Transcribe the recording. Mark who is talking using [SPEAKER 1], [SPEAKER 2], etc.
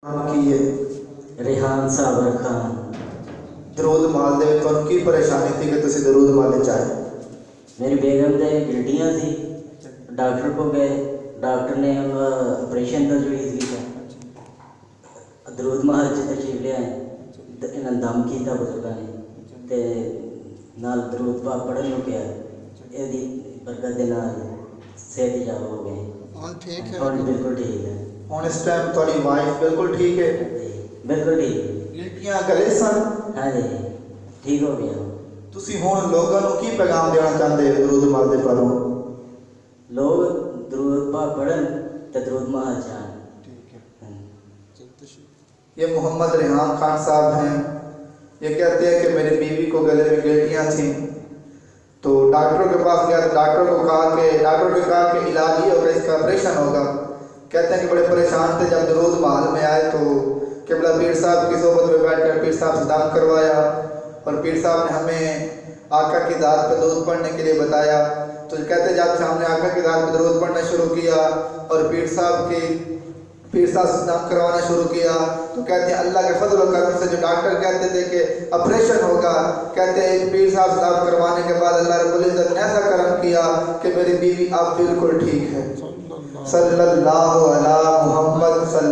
[SPEAKER 1] की
[SPEAKER 2] रेहान साबर खान
[SPEAKER 1] दरूद माल दे तुहानू की परेशानी थी कि तुसी दरूद मालने चाहे?
[SPEAKER 2] मेरी बेगम दे गिल्टियाँ सी, डॉक्टर को गए, डॉक्टर ने ऑपरेशन का जुड़ी किया, दरूद महल च तशरीफ ले आए, इन्हें दम किया बुजुर्गों ने ते नाल दरूद पाक पढ़न नूं कहा, एदी बरकत दे नाल सेहत याब हो गए।
[SPEAKER 3] हुण ठीक है,
[SPEAKER 2] हुण बिल्कुल ठीक है,
[SPEAKER 1] हुण इस टाइम तुहाडी वाइफ बिल्कुल ठीक है?
[SPEAKER 2] बिल्कुल ठीक,
[SPEAKER 1] गिल्टियां गले सन?
[SPEAKER 2] हाँ जी ठीक हो गया।
[SPEAKER 1] तुसी हुण लोगों नूं की पैगाम देना चाहते हो दरूद माल दे परों?
[SPEAKER 2] लोग दरूद पाक पढ़न ते दरूद महल च आन।
[SPEAKER 1] ये मोहम्मद रेहान खान साहब हैं। ये कहते हैं कि मेरी बीवी को गले में गिल्टियां थीं, तो डॉक्टरों के पास गया तो डॉक्टर ने कहा कि इलाज ये होगा, इसका ऑपरेशन होगा। कहते हैं कि बड़े परेशान थे। जब दरूद महल में आए तो किबला पीर साहब की सोबत में बैठकर पीर साहब से दम करवाया और पीर साहब ने हमें आका की ज़ात पर दरूद पढ़ने के लिए बताया। तो कहते जब से हमने आका की ज़ात पर दरूद पढ़ना शुरू किया और पीर साहब से दम करवाना शुरू किया, तो कहते हैं अल्लाह के फजल और करम से जो डॉक्टर कहते थे कि ऑपरेशन होगा, कहते हैं एक पीर साहब से दम करवाने के बाद अल्लाह रब्बुल इज्जत ने ऐसा करम किया कि मेरी बीवी अब बिल्कुल ठीक है। सल्लल्लाहु अलैहि मुहम्मद।